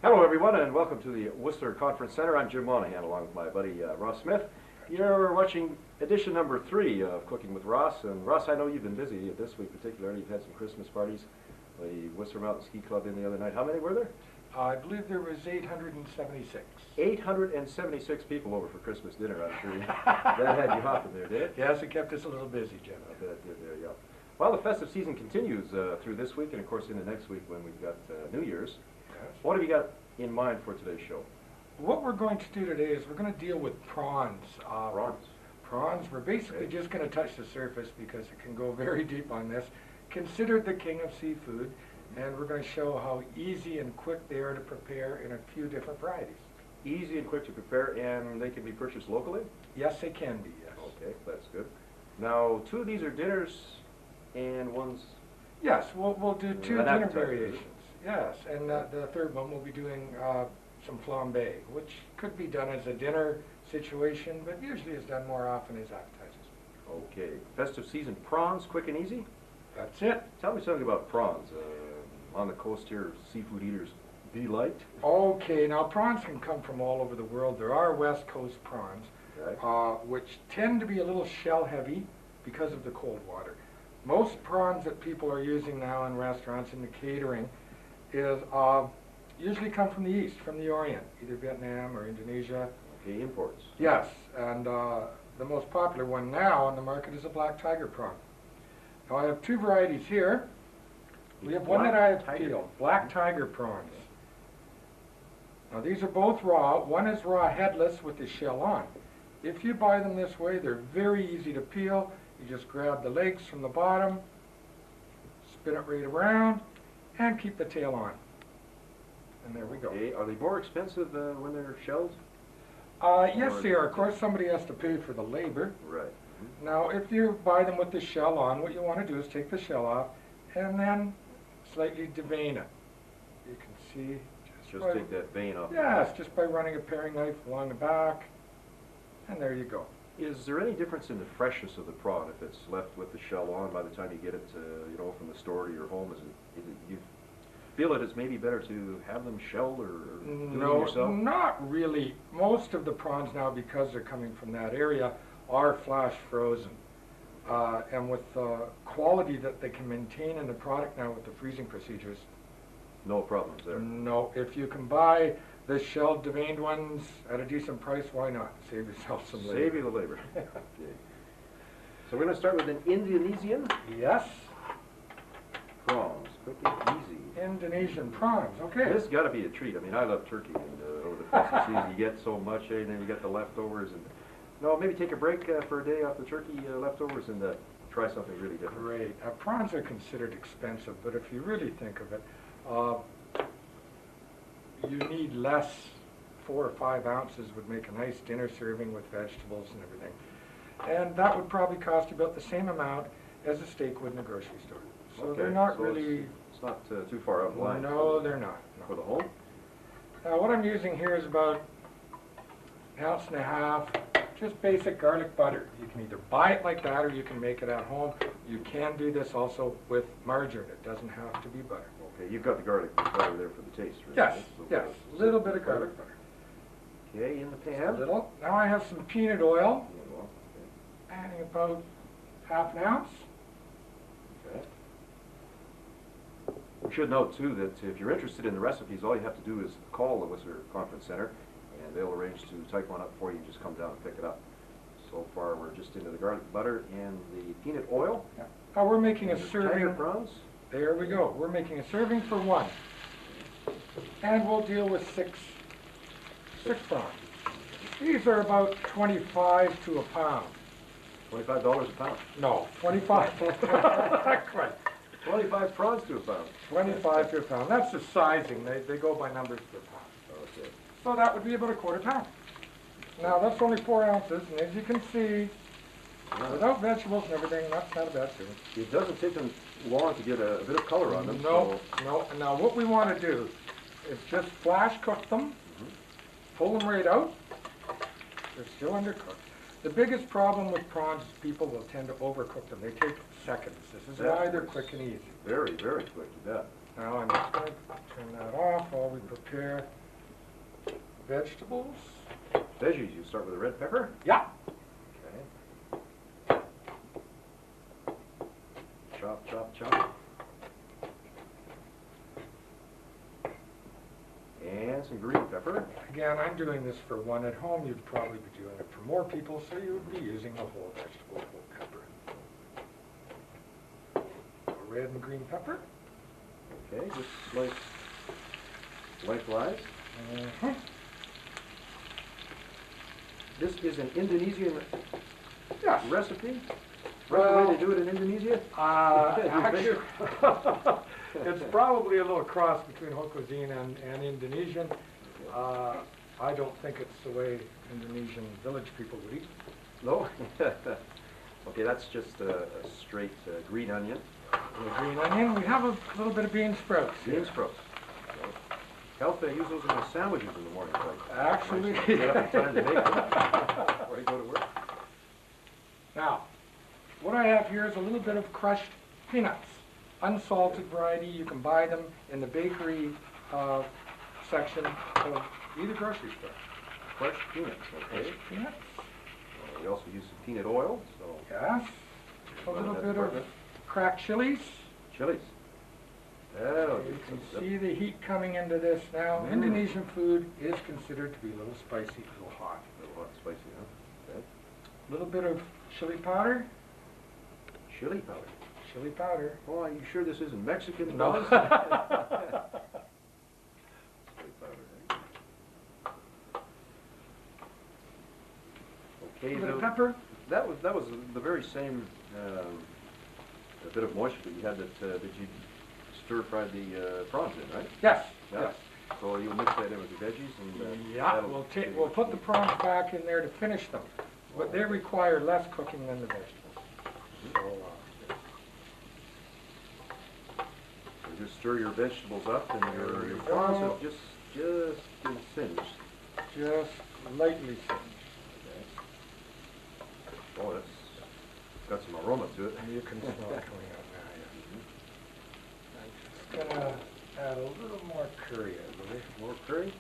Hello, everyone, and welcome to the Whistler Conference Center. I'm Jim Monahan, along with my buddy Ross Smith. You're watching edition number 3 of Cooking with Ross. And Ross, I know you've been busy this week particularly. You've had some Christmas parties. The Whistler Mountain Ski Club in the other night. How many were there? I believe there was 876. 876 people over for Christmas dinner, I'm sure. That had you hopping there, did it? Yes, it kept us a little busy, Jim. I bet it did there, yeah. Well, the festive season continues through this week and, of course, into next week when we've got New Year's. Yes. What have you got in mind for today's show? What we're going to do today is we're going to deal with prawns. Prawns. Prawns, we're basically just going to touch the surface because it can go very deep on this. Considered the king of seafood, and we're going to show how easy and quick they are to prepare in a few different varieties. Easy and quick to prepare, and they can be purchased locally? Yes, they can be, yes. Okay, that's good. Now, 2 of these are dinners, and one's... Yes, we'll do 2 An dinner appetizer. variations. Yes, and the third one we'll be doing some flambe, which could be done as a dinner situation, but usually is done more often as appetizers. Okay, festive season prawns, quick and easy? That's it. Tell me something about prawns. On the coast here, seafood eaters delight. Okay, now prawns can come from all over the world. There are West Coast prawns, Okay. which tend to be a little shell heavy because of the cold water. Most prawns that people are using now in restaurants in the catering is usually come from the east, from the Orient, either Vietnam or Indonesia. Okay, imports. Yes, and the most popular one now on the market is a black tiger prawn. Now I have 2 varieties here. We have one that I have peeled, black tiger prawns. Now these are both raw. One is raw headless with the shell on. If you buy them this way, they're very easy to peel. You just grab the legs from the bottom, spin it right around, and keep the tail on. And there we go. Okay, are they more expensive when they're shelled? Yes, they are. Of course, somebody has to pay for the labor. Right. Now, if you buy them with the shell on, what you want to do is take the shell off and then slightly devein it. You can see Just take that vein off. Yes, just by running a paring knife along the back, and there you go. Is there any difference in the freshness of the prawn if it's left with the shell on by the time you get it, from the store to your home? Is it you feel it is maybe better to have them shelled or do it yourself? Not really. Most of the prawns now, because they're coming from that area, are flash frozen. And with the quality that they can maintain in the product now with the freezing procedures, No problems there. no. If you can buy the shelled deveined ones at a decent price, why not? Save yourself some labor. Save you the labor. Okay. So we're going to start with an Indonesian Yes, prawns. Quick and easy. Indonesian prawns. Okay. This has got to be a treat. I mean, I love turkey, and over the festive season you get so much, and then you get the leftovers. And no, maybe take a break for a day off the turkey leftovers and try something really different. Great. Prawns are considered expensive, but if you really think of it, you need less. 4 or 5 ounces would make a nice dinner serving with vegetables and everything. And that would probably cost you about the same amount as a steak would in a grocery store. So Okay, they're not so really... It's not too far out of line. No, they're not. For No. the home? Now what I'm using here is about 1.5 ounces, just basic garlic butter. You can either buy it like that or you can make it at home. You can do this also with margarine. It doesn't have to be butter. Okay, you've got the garlic butter there for the taste, right? Yes, So, yes, a little bit of garlic butter. Okay, in the A pan. little. Now I have some peanut oil, Yeah, well, adding about 1/2 ounce. okay. We should note, too, that if you're interested in the recipes, all you have to do is call the Whistler Conference Center, and they'll arrange to type one up for you. Just come down and pick it up. So far, we're just into the garlic butter and the peanut oil. Yeah. Now we're making a And the tiger serving. prawns. There we go. We're making a serving for 1. And we'll deal with 6 prawns. These are about 25 to a pound. $25 a pound. No, 25. Not quite. 25 prawns to a pound. 25 to a pound. That's the sizing. They go by numbers per pound. Okay. So that would be about a 1/4 pound. Now that's only 4 ounces, and as you can see, without vegetables and everything, that's not a bad serving. It doesn't take them long to get a bit of color on them. No, no. And now what we want to do is just flash cook them, pull them right out. They're still undercooked. The biggest problem with prawns is people will tend to overcook them. They take seconds. This is why they're quick and easy. Very, very quick, you bet. Now I'm just going to turn that off while we prepare vegetables. Veggies, you start with the red pepper? Yeah. Okay. Chop, chop, chop. And some green pepper. Again, I'm doing this for one at home. You'd probably be doing it for more people, so you would be using the whole vegetable, whole pepper. Red and green pepper. Okay, just like lengthwise. Mm-hmm. This is an Indonesian Yes. recipe? Well, Right the way they do it in Indonesia? Actually, it's probably a little cross between haute cuisine and Indonesian. I don't think it's the way Indonesian village people would eat. No? Okay, that's just a straight green onion. The green onion. We have a little bit of bean sprouts here. Bean sprouts. Okay. Health, I use those in my sandwiches in the morning. So Actually, I get up in time to make them before I go to work. now, what I have here is a little bit of crushed peanuts. Unsalted variety. You can buy them in the bakery section of either grocery store. Crushed peanuts, okay. Crushed peanuts. We also use some peanut oil, so Yes. A little that bit of department. cracked chilies. Chilies. That'll You get can some see the heat coming into this now. Mm. Indonesian food is considered to be a little spicy, a little hot. a little hot and spicy, huh? Okay. A little bit of chili powder. Chili powder. Chili powder. Oh, are you sure this isn't Mexican? No. Chili powder, eh? A Okay, little bit of the- pepper. that was the very same a bit of moisture that you had that you stir fried the prawns in, right? Yes. Yeah. Yes. So you'll mix that in with the veggies and Yeah. that'll We'll pretty we'll much put the be- prawns back in there to finish them, but they require less cooking than the vegetables. So, You just stir your vegetables up and There your we prawns go. have just been singed. just lightly singed. Okay. Oh, that's got some aroma to it. And you can smell it coming out now. Yeah. I'm just gonna add a little more curry, I believe. More curry.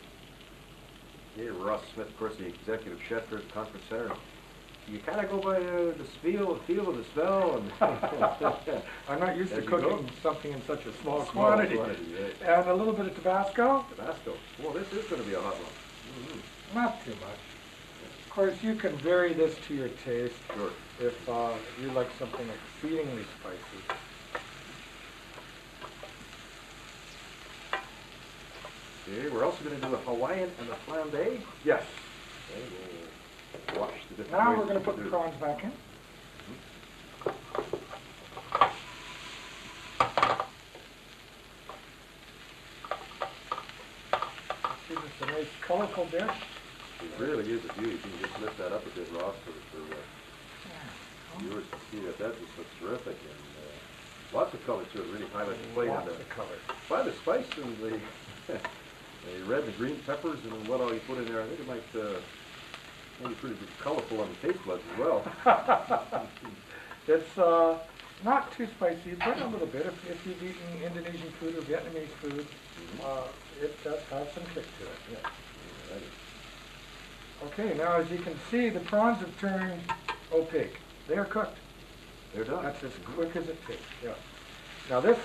Okay, Ross Smith, of course, the executive chef here at the conference center. You kind of go by the feel of the smell, and I'm not used to As you go. cooking something in such a small Small quantity. right. And a little bit of Tabasco, Tabasco. Well, this is going to be a hot one. not too much. Of course, you can vary this to your taste Sure. if you like something exceedingly spicy. Okay, we're also going to do a Hawaiian and a flambe. Yes. Okay, we'll wash the different Now ways we're going to that put we the do it. prawns back in. This is a nice colorful dish. It really is a beauty. You can just lift that up a bit, Ross, for viewers to see that just looks terrific. And lots of color to it, really highlight the plate. Lots And of color. by the spice and the, the red and green peppers and what all you put in there, I think it might be pretty colorful on the taste buds as well. It's not too spicy, but a little bit. If you've eaten Indonesian food or Vietnamese food, it does have some kick to it. Yeah. Okay, now as you can see, the prawns have turned opaque. They are cooked. They're done. That's as quick as it takes. Yeah. Now this,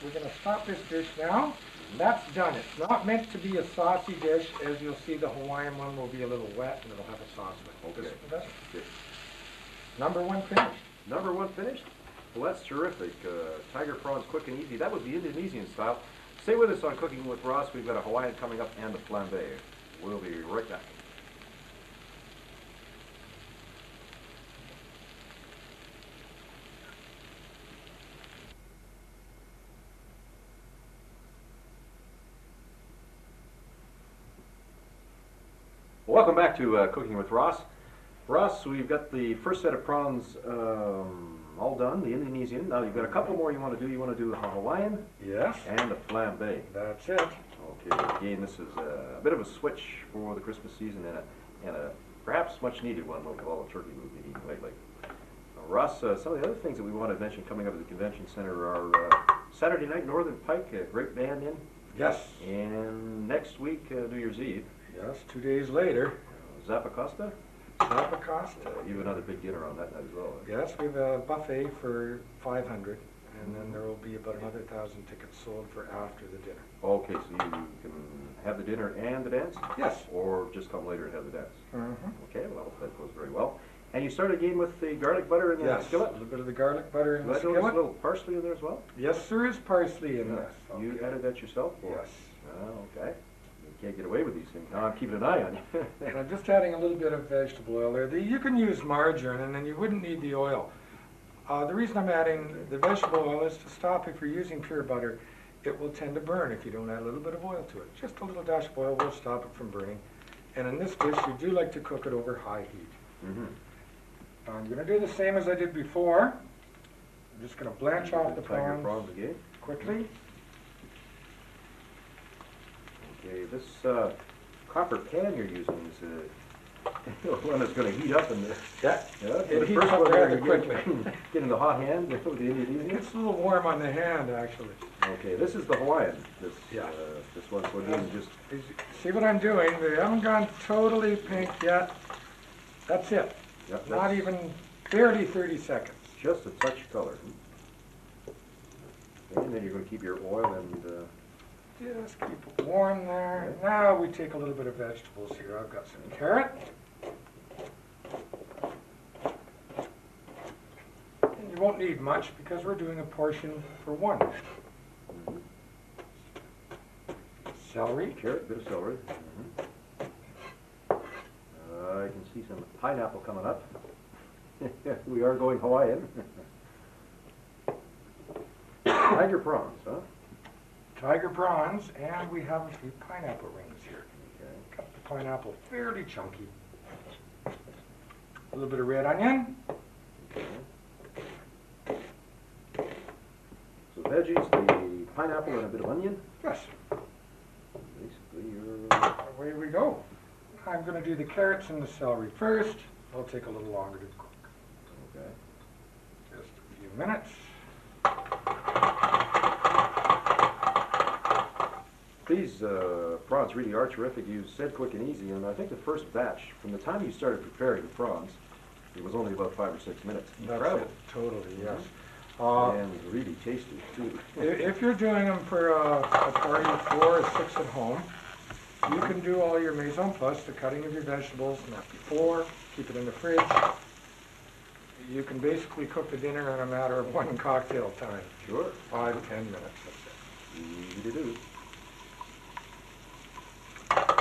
we're going to stop this dish now. That's done. It's not meant to be a saucy dish. As you'll see, the Hawaiian one will be a little wet and it'll have a sauce with it. Okay. This- Number one finished. Number one finished? Well, that's terrific. Tiger prawns, quick and easy. That was the Indonesian style. Stay with us on Cooking with Ross. We've got a Hawaiian coming up and a flambe. We'll be right back. Welcome back to Cooking with Ross. Ross, we've got the first set of prawns all done, the Indonesian. Now you've got a couple more you want to do. You want to do a Hawaiian Yes. and a flambe. That's it. Okay, again, this is a bit of a switch for the Christmas season and a perhaps much needed one with all the turkey we've been eating lately. Ross, some of the other things that we want to mention coming up at the convention center are Saturday night, Northern Pike, a great band in. Yes. And next week, New Year's Eve, Yes, 2 days later. Zappa Costa. Zappa Costa. You have another big dinner on that night as well. Yes, we have a buffet for 500, and then there will be about another 1,000 tickets sold for after the dinner. Okay, so you can have the dinner and the dance? Yes. Or just come later and have the dance? Mm-hmm. Okay, well, that goes very well. And you start again with the garlic butter in the Yes, a skillet? little bit of the garlic butter in Do the I notice a skillet. little parsley in there as well? Yes, there is parsley in this. You Okay. added that yourself? Or? Yes. Oh, okay. You can't get away with these things. Now I'm keeping an eye on you. And I'm just adding a little bit of vegetable oil there. You can use margarine, and then you wouldn't need the oil. The reason I'm adding the vegetable oil is to stop, if you're using pure butter, it will tend to burn if you don't add a little bit of oil to it. Just a little dash of oil will stop it from burning. And in this dish, you do like to cook it over high heat. Mm-hmm. I'm going to do the same as I did before. I'm just going to blanch off the tiger prawns again. quickly. Okay, this copper pan you're using is one that's going to heat up in the... Yeah, Yeah, it the heats first up one there, rather you're quickly. getting the hot hand with the It Indonesian. gets a little warm on the hand, actually. Okay, this is the Hawaiian. This Yeah. this one. So again, just See what I'm doing? They haven't gone totally pink yet. That's it. yep, Not that's even barely 30 seconds. just a touch color. And then you're going to keep your oil and Just keep it warm there. Now we take a little bit of vegetables here. I've got some carrot. And you won't need much because we're doing a portion for one. Celery. carrot, bit of celery. I can see some pineapple coming up. We are going Hawaiian. Tiger prawns, huh? Tiger prawns, and we have a few pineapple rings here. Okay. Cut the pineapple fairly chunky. A little bit of red onion. So veggies, the pineapple and a bit of onion. Yes, Basically, you're away we go. I'm going to do the carrots and the celery first. It'll take a little longer to cook. okay. Just a few minutes. These prawns really are terrific. You said quick and easy, and I think the first batch, from the time you started preparing the prawns, it was only about 5 or 6 minutes. That's Incredible. it. Totally, yes. And really tasty, too. If you're doing them for a party of 4 or 6 at home, you can do all your mise en place, the cutting of your vegetables, not before, keep it in the fridge. You can basically cook the dinner in a matter of 1 cocktail time. Sure. 5 to 10 minutes, that's it. Easy to do.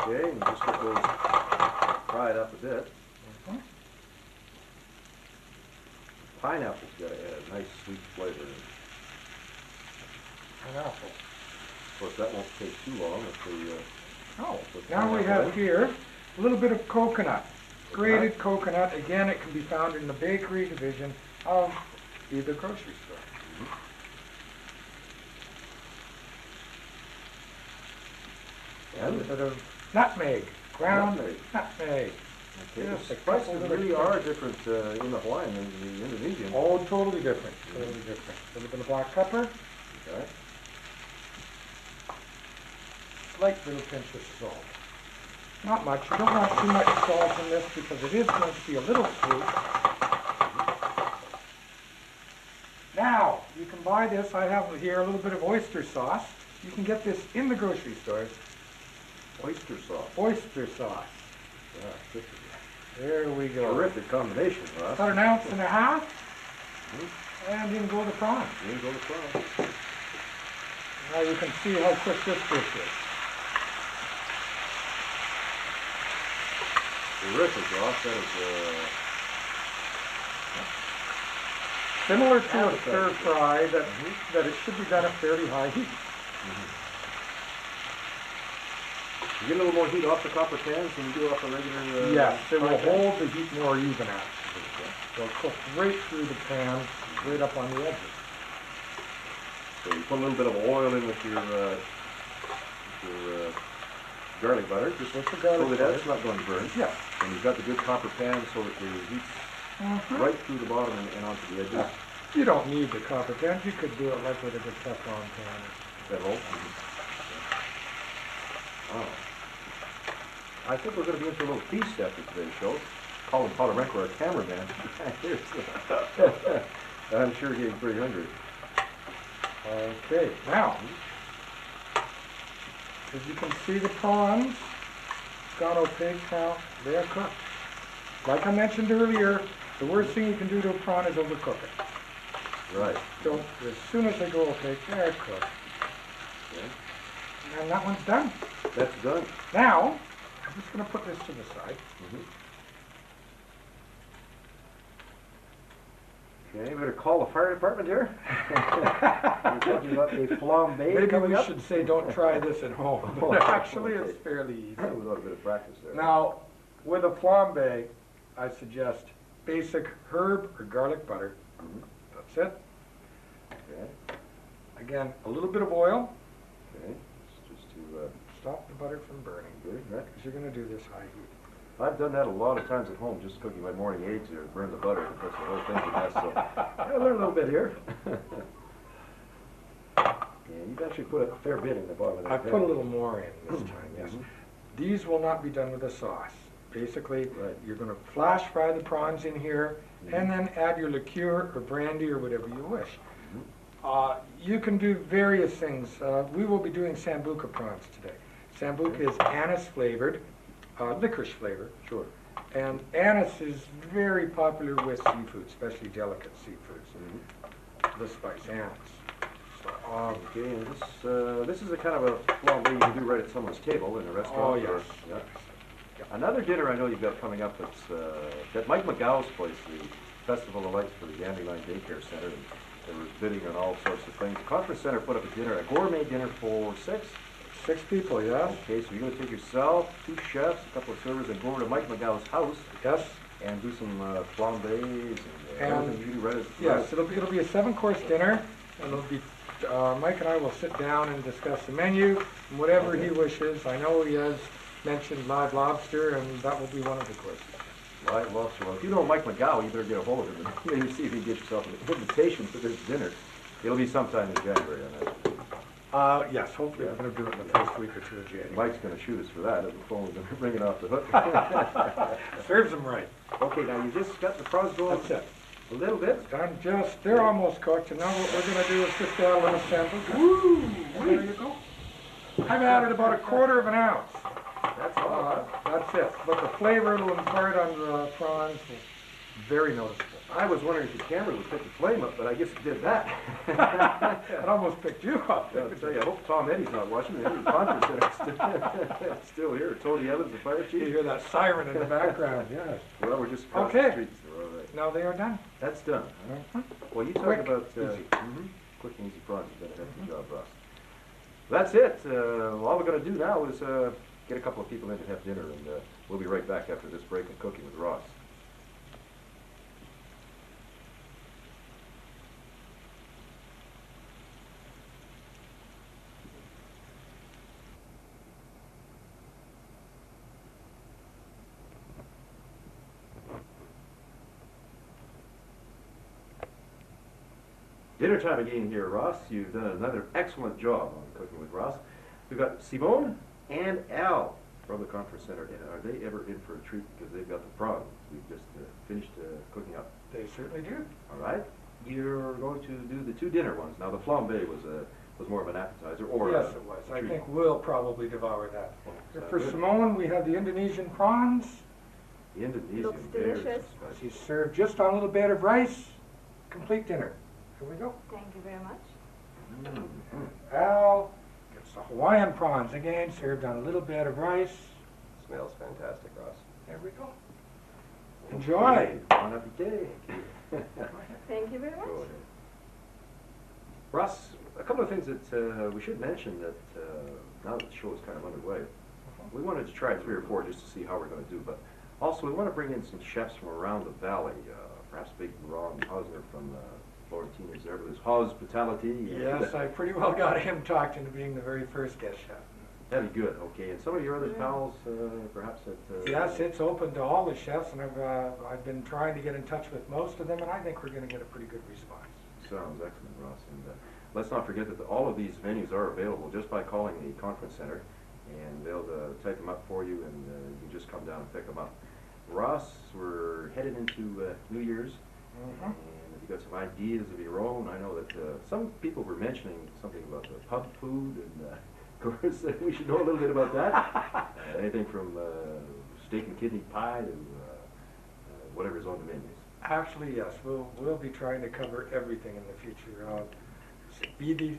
Okay, and just get those fried up a bit. Mhm. Pineapple's got to add a nice sweet flavor. Pineapple. Of course, that won't take too long if the... Oh, With now we pineapple have here a little bit of coconut. Grated coconut. Again, it can be found in the bakery division of either grocery store. A And little bit of nutmeg, ground Nutmeg. nutmeg. okay, Just the a couple spices little really things. are different in the Hawaiian than the Indonesian. Oh, totally different, totally different. A little bit of black pepper, Okay. slight little pinch of salt. Not much. You don't want too much salt in this because it is going to be a little sweet. Now, you can buy this. I have here a little bit of oyster sauce. You can get this in the grocery stores. Oyster sauce. Oyster sauce. Yeah, this is There we a go. terrific combination, Ross. About 1.5 ounces. And in go the prawns. You go to prawns. Now you can see how quick this dish is. Terrific, Ross. That is, Similar to a Appetizing. stir fry, that it should be done at fairly high heat. you get a little more heat off the copper pans than you do off the regular... Yes, it will fry pan? hold the heat more even actually. It'll cook right through the pan, right up on the edges. So you put a little bit of oil in with your garlic butter, just With the so garlic that butter. that's not going to burn. Yes. And you've got the good copper pan so that the heat's right through the bottom and onto the edges. You don't need the copper pans. You could do it like with a good Teflon pan. That whole? Oh. I think we're going to be in for a little feast after today's show. Colin Podorenko, our cameraman. I'm sure getting pretty hungry. Okay, now, as you can see, the prawns got opaque now. They are cooked. Like I mentioned earlier, the worst thing you can do to a prawn is overcook it. Right. So as soon as they go opaque, they're cooked. Okay. And that one's done. That's done. Now, I'm just going to put this to the side. Okay, we better call the fire department here. We're talking about a flambe Maybe coming we up. should say don't try this at home. Oh, Actually, okay. it's fairly easy. Without a bit of practice there. Now, with a flambe, I suggest basic herb or garlic butter. That's it. Okay. Again, a little bit of oil. Okay. Just to Stop the butter from burning. good, right? Because you're going to do this high heat. I've done that a lot of times at home, just cooking my morning eggs or burn the butter, because the whole thing's a mess. So I learned a little bit here. And you've actually put a fair bit in the bottom of that I pan. put a little more in this time, yes. These will not be done with a sauce. Basically, Right. you're going to flash fry the prawns in here, and then add your liqueur or brandy or whatever you wish. You can do various things. We will be doing sambuca prawns today. Sambuca is anise flavored, licorice flavor. Sure. And anise is very popular with seafood, especially delicate seafoods. The spice anise. So, Okay, and this is a kind of a flambe you can do right at someone's table in a restaurant. Oh, or- yes. yeah. Another dinner I know you've got coming up that's at Mike McGow's place, the Festival of Lights for the Dandelion Daycare Center, and they were bidding on all sorts of things. The Conference Center put up a dinner, a gourmet dinner for 6. 6 people, yes. Okay, so you're going to take yourself, 2 chefs, a couple of servers, and go over to Mike McGow's house Yes. and do some flambés and And- everything you do right as Yes, it'll be a 7-course dinner, and it'll be, Mike and I will sit down and discuss the menu, and whatever he wishes. I know he has mentioned live lobster, and that will be one of the courses. Live lobster. Well, if you know Mike McGow, you better get a hold of him and maybe see if you can get yourself an invitation to this dinner. It'll be sometime in January, I know. Yes, hopefully we're going to do it in the first week or 2 of January. Mike's going to shoot us for that. The phone is going to bring it off the hook. Serves them right. Okay, now you just got the prawns going That's it. a little bit. Done just, they're almost cooked, and now what we're going to do is just add a little sample. Woo! There you go. I've added about 1/4 of an ounce. That's all. That's it. But the flavor it'll impart on the prawns is very noticeable. I was wondering if the camera would pick the flame up, but I guess it did that. It almost picked you up. I'll tell you, I hope Tom Eddy's not watching. The conference center still here. Tony Evans, the fire You chief. hear that siren in the background, yes. Well, we're just across Okay. the street, so we're all right. Now they are done. That's done. Well, you talk Quick, about easy. quick and easy prawns. You've done a hefty job, Ross. That's it. All we're going to do now is get a couple of people in to have dinner, and we'll be right back after this break in Cooking with Ross. Dinner time again here, Ross. You've done another excellent job on Cooking with Ross. We've got Simone and Al from the Conference Center. And are they ever in for a treat because they've got the prawns we've just finished cooking up? They certainly do. All right. You're going to do the 2 dinner ones. Now, the flambe was more of an appetizer, or Yes, it was. I treat. think we'll probably devour that. Sounds For good. Simone, we have the Indonesian prawns. The Indonesian Looks very delicious. spicy. She's served just on a little bed of rice. Complete dinner. Here we go. Thank you very much. Al gets the Hawaiian prawns again, served on a little bed of rice. Smells fantastic, Ross. There we go. Enjoy. Bon appetit. Thank you very much. Go ahead. Ross, a couple of things that we should mention that now that the show is kind of underway, we wanted to try 3 or 4 just to see how we're going to do, but also we want to bring in some chefs from around the valley, perhaps Big Ron Hosner from Florentina's Everly's Hospitality. Yes, I pretty well got him talked into being the very first guest chef. That'd be good, okay. And some of your other pals, perhaps at... Yes, it's open to all the chefs, and I've been trying to get in touch with most of them, and I think we're going to get a pretty good response. Sounds excellent, Ross. And let's not forget that all of these venues are available just by calling the conference center, and they'll type them up for you, and you can just come down and pick them up. Ross, we're headed into New Year's, and if you've got some ideas of your own, I know that some people were mentioning something about the pub food, and of course we should know a little bit about that. Anything from steak and kidney pie to whatever's on the menus. Actually, yes, we'll be trying to cover everything in the future. Be the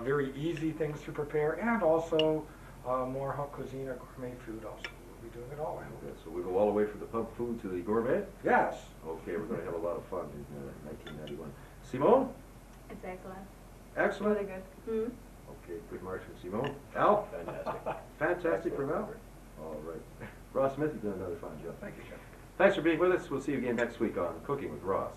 very easy things to prepare, and also more haute cuisine or gourmet food also. We'll be doing it all. Okay, so we go all the way from the pub food to the gourmet? Yes. Okay, we're going to have a lot of fun in 1991. Simone? It's excellent. Excellent. Really good. Hmm? Okay, good marks from Simone. Al? Fantastic. Fantastic from Al? All right. Ross Smith, you've done another fine job. Thank you, Jeff. Thanks for being with us. We'll see you again next week on Cooking with Ross.